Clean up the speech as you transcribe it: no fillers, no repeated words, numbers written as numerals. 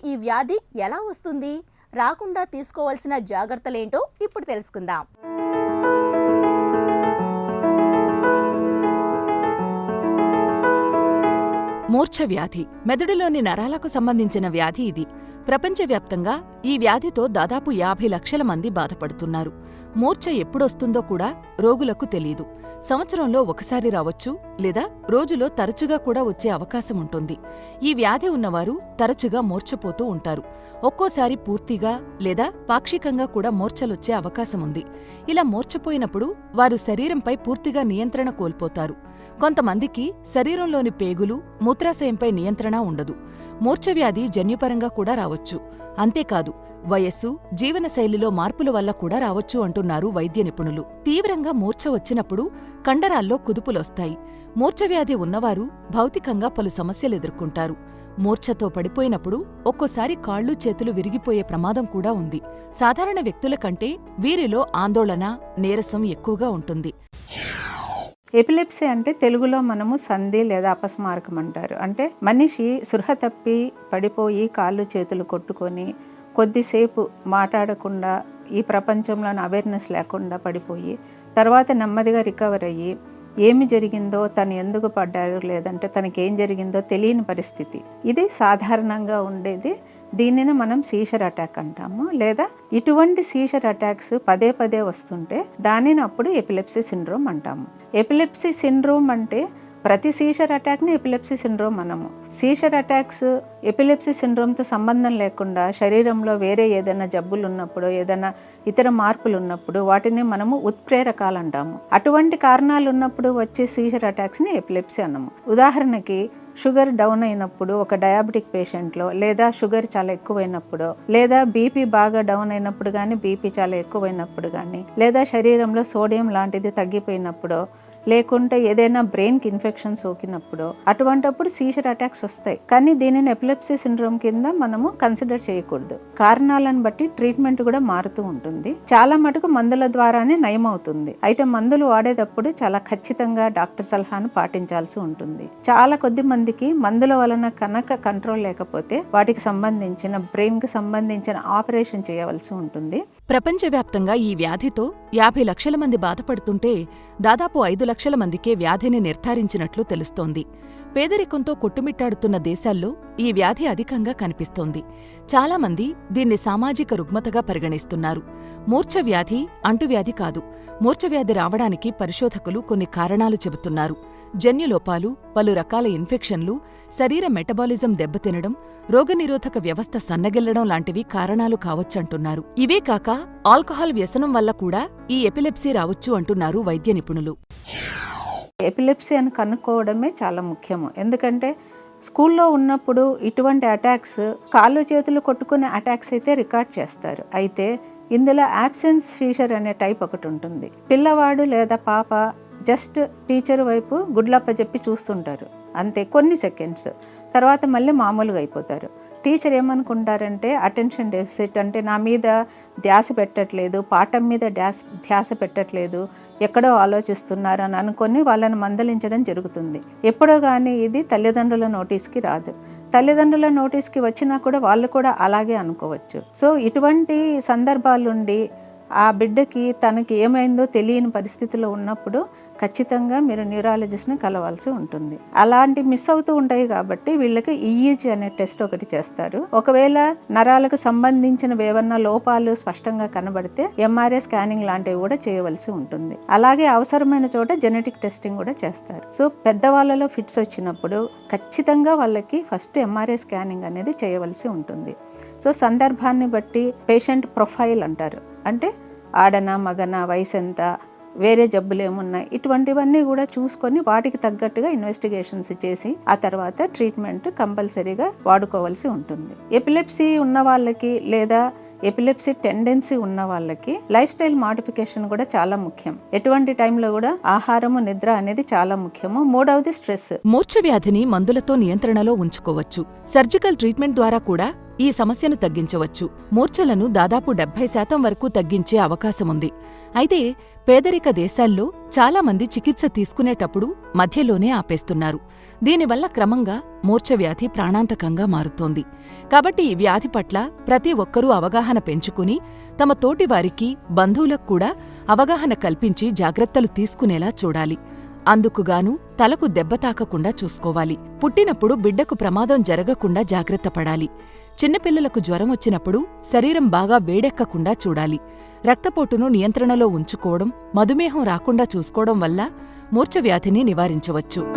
ఈ వ్యాధి ఎలా వస్తుంది? రాకుండా తీసుకోవాల్సిన జాగ్రత్తలేంటో ఇప్పుడు తెలుసుకుందాం. మూర్ఛ వ్యాధి మెదడులోని నరాలకు సంబంధించిన వ్యాధి ఇది. ప్రపంచవ్యాప్తంగా ఈ వ్యాధితో దాదాపు 50 లక్షల మంది బాధపడుతున్నారు. మూర్ఛ ఎప్పుడొస్తుందో కూడా రోగులకు తెలీదు. సంవత్సరంలో ఒకసారి రావచ్చు, లేదా రోజులో తరచుగా కూడా వచ్చే అవకాశం ఉంటుంది. ఈ వ్యాధి ఉన్నవారు తరచుగా మూర్ఛపోతూ ఉంటారు. ఒక్కోసారి పూర్తిగా లేదా పాక్షికంగా కూడా మూర్ఛలొచ్చే అవకాశముంది. ఇలా మూర్ఛపోయినప్పుడు వారు శరీరంపై పూర్తిగా నియంత్రణ కోల్పోతారు. కొంతమందికి శరీరంలోని పేగులు, మూత్రాశయంపై నియంత్రణ ఉండదు. మూర్ఛవ్యాధి జన్యుపరంగా కూడా రావచ్చు. అంతేకాదు, వయస్సు, జీవనశైలిలో మార్పుల వల్ల కూడా రావచ్చు అంటున్నారు వైద్య నిపుణులు. తీవ్రంగా మూర్ఛ వచ్చినప్పుడు కండరాల్లో కుదుపులొస్తాయి. మూర్ఛవ్యాధి ఉన్నవారు భౌతికంగా పలు సమస్యలు ఎదుర్కొంటారు. మూర్ఛతో పడిపోయినప్పుడు ఒక్కోసారి కాళ్ళు, చేతులు విరిగిపోయే ప్రమాదం కూడా ఉంది. సాధారణ వ్యక్తుల కంటే వీరిలో ఆందోళన, నీరసం ఎక్కువగా ఉంటుంది. ఎపిలెప్సీ అంటే తెలుగులో మనము సంధి లేదా అపస్మారకం అంటారు. అంటే మనిషి సృహ తప్పి పడిపోయి కాళ్ళు చేతులు కొట్టుకొని కొద్దిసేపు మాట్లాడకుండా, ఈ ప్రపంచంలోని అవేర్నెస్ లేకుండా పడిపోయి తర్వాత నెమ్మదిగా రికవర్ అయ్యి ఏమి జరిగిందో, తను ఎందుకు పడ్డారు, లేదంటే తనకేం జరిగిందో తెలియని పరిస్థితి. ఇది సాధారణంగా ఉండేది. దీనిని మనం సీజర్ అటాక్ అంటాము. లేదా ఇటువంటి సీజర్ అటాక్స్ పదే పదే వస్తుంటే దానిని అప్పుడు ఎపిలెప్సీ సిండ్రోమ్ అంటాము. ఎపిలెప్సీ సిండ్రోమ్ అంటే ప్రతి సీజర్ అటాక్ని ఎపిలెప్సీ సిండ్రోమ్ అనము. సీజర్ అటాక్స్ ఎపిలెప్సీ సిండ్రోమ్తో సంబంధం లేకుండా శరీరంలో వేరే ఏదైనా జబ్బులు ఉన్నప్పుడు, ఏదైనా ఇతర మార్పులు ఉన్నప్పుడు వాటిని మనము ఉత్ప్రేరకాలు అంటాము. అటువంటి కారణాలు ఉన్నప్పుడు వచ్చే సీజర్ అటాక్స్ని ఎపిలెప్సీ అనము. ఉదాహరణకి షుగర్ డౌన్ అయినప్పుడు ఒక డయాబెటిక్ పేషెంట్లో, లేదా షుగర్ చాలా ఎక్కువైనప్పుడు, లేదా బీపీ బాగా డౌన్ అయినప్పుడు కానీ, బీపీ చాలా ఎక్కువైనప్పుడు కానీ, లేదా శరీరంలో సోడియం లాంటిది తగ్గిపోయినప్పుడు, లేకుంటే ఏదైనా బ్రెయిన్కి ఇన్ఫెక్షన్ సోకినప్పుడు, అటువంటప్పుడు సీజర్ అటాక్స్ వస్తాయి. కానీ దీనిని ఎపిలెప్సీ సిండ్రోమ్ కింద మనము కన్సిడర్ చేయకూడదు. కారణాలను బట్టి ట్రీట్మెంట్ కూడా మారుతూ ఉంటుంది. చాలా మటుకు మందుల ద్వారానే నయమవుతుంది. అయితే మందులు వాడేటప్పుడు చాలా ఖచ్చితంగా డాక్టర్ సలహాను పాటించాల్సి ఉంటుంది. చాలా కొద్ది మందికి మందుల వలన కనుక కంట్రోల్ లేకపోతే వాటికి సంబంధించిన బ్రెయిన్కి సంబంధించిన ఆపరేషన్ చేయవలసి ఉంటుంది. ప్రపంచవ్యాప్తంగా ఈ వ్యాధితో 50 లక్షల మంది బాధపడుతుంటే దాదాపు 5 లక్షల మందికే వ్యాధిని నిర్ధారించినట్లు తెలుస్తోంది. పేదరికంతో కొట్టుమిట్టాడుతున్న దేశాల్లో ఈ వ్యాధి అధికంగా కనిపిస్తోంది. చాలామంది దీన్ని సామాజిక రుగ్మతగా పరిగణిస్తున్నారు. మూర్ఛ వ్యాధి అంటువ్యాధి కాదు. మూర్ఛవ్యాధి రావడానికి పరిశోధకులు కొన్ని కారణాలు చెబుతున్నారు. జన్యులోపాలు, పలు రకాల ఇన్ఫెక్షన్లు, శరీర మెటబాలిజం దెబ్బతినడం, రోగనిరోధక వ్యవస్థ సన్నగిల్లడం లాంటివి కారణాలు కావచ్చంటున్నారు. ఇవే కాక ఆల్కహాల్ వ్యసనం వల్ల కూడా ఈ ఎపిలెప్సీ రావచ్చు అంటున్నారు వైద్య నిపుణులు. ఎపిలెప్సీ అని కనుక్కోవడమే చాలా ముఖ్యము. ఎందుకంటే స్కూల్లో ఉన్నప్పుడు ఇటువంటి అటాక్స్, కాళ్ళు చేతులు కొట్టుకునే అటాక్స్ అయితే రికార్డ్ చేస్తారు. అయితే ఇందులో యాబ్సెన్స్ సీజర్ అనే టైప్ ఒకటి ఉంటుంది. పిల్లవాడు లేదా పాప జస్ట్ టీచర్ వైపు గుడ్లప్ప చెప్పి చూస్తుంటారు అంతే, కొన్ని సెకండ్స్. తర్వాత మళ్ళీ మామూలుగా అయిపోతారు. టీచర్ ఏమనుకుంటారంటే అటెన్షన్ డెఫిసిట్, అంటే నా మీద ధ్యాస పెట్టట్లేదు, పాఠం మీద ధ్యాస పెట్టట్లేదు, ఎక్కడో ఆలోచిస్తున్నారు అని అనుకొని వాళ్ళని మందలించడం జరుగుతుంది. ఎప్పుడో కానీ ఇది తల్లిదండ్రుల నోటీస్కి రాదు. తల్లిదండ్రుల నోటీస్కి వచ్చినా కూడా వాళ్ళు కూడా అలాగే అనుకోవచ్చు. సో ఇటువంటి సందర్భాలుండి ఆ బిడ్డకి తనకి ఏమైందో తెలియని పరిస్థితిలో ఉన్నప్పుడు ఖచ్చితంగా మీరు న్యూరాలజిస్ట్ని కలవాల్సి ఉంటుంది. అలాంటి మిస్ అవుతూ ఉంటాయి కాబట్టి వీళ్ళకి ఈఈజీ అనే టెస్ట్ ఒకటి చేస్తారు. ఒకవేళ నరాలకు సంబంధించిన ఏవన్నా లోపాలు స్పష్టంగా కనబడితే ఎంఆర్ఐ స్కానింగ్ లాంటివి కూడా చేయవలసి ఉంటుంది. అలాగే అవసరమైన చోట జెనెటిక్ టెస్టింగ్ కూడా చేస్తారు. సో పెద్దవాళ్ళలో ఫిట్స్ వచ్చినప్పుడు ఖచ్చితంగా వాళ్ళకి ఫస్ట్ ఎంఆర్ఐ స్కానింగ్ అనేది చేయవలసి ఉంటుంది. సో సందర్భాన్ని బట్టి పేషెంట్ ప్రొఫైల్ అంటారు. అంటే ఆడనా, మగనా, వయసు ఎంత, వేరే జబ్బులు ఏమున్నాయి, ఇటువంటివన్నీ కూడా చూసుకొని వాటికి తగ్గట్టుగా ఇన్వెస్టిగేషన్స్ చేసి ఆ తర్వాత ట్రీట్మెంట్ కంపల్సరీగా వాడుకోవాల్సి ఉంటుంది. ఎపిలెప్సీ ఉన్న వాళ్ళకి లేదా ఎపిలెప్సీ టెండెన్సీ ఉన్న వాళ్ళకి లైఫ్ స్టైల్ మాడిఫికేషన్ కూడా చాలా ముఖ్యం. ఎటువంటి టైంలో కూడా ఆహారము, నిద్ర అనేది చాలా ముఖ్యము. మూడవది స్ట్రెస్. మూర్ఛ వ్యాధిని మందులతో నియంత్రణలో ఉంచుకోవచ్చు. సర్జికల్ ట్రీట్మెంట్ ద్వారా కూడా ఈ సమస్యను తగ్గించవచ్చు. మూర్ఛలను దాదాపు 70% వరకు తగ్గించే అవకాశముంది. అయితే పేదరిక దేశాల్లో చాలామంది చికిత్స తీసుకునేటప్పుడు మధ్యలోనే ఆపేస్తున్నారు. దీనివల్ల క్రమంగా మూర్ఛవ్యాధి ప్రాణాంతకంగా మారుతోంది. కాబట్టి ఈ వ్యాధి పట్ల ప్రతి ఒక్కరూ అవగాహన పెంచుకుని తమ తోటివారికి, బంధువులకు కూడా అవగాహన కల్పించి జాగ్రత్తలు తీసుకునేలా చూడాలి. అందుకుగాను తలకు దెబ్బ తాకకుండా చూసుకోవాలి. పుట్టినప్పుడు బిడ్డకు ప్రమాదం జరగకుండా జాగ్రత్త పడాలి. చిన్నపిల్లలకు జ్వరం వచ్చినప్పుడు శరీరం బాగా వేడెక్కకుండా చూడాలి. రక్తపోటును నియంత్రణలో ఉంచుకోవడం, మధుమేహం రాకుండా చూసుకోవడం వల్ల మూర్ఛవ్యాధిని నివారించవచ్చు.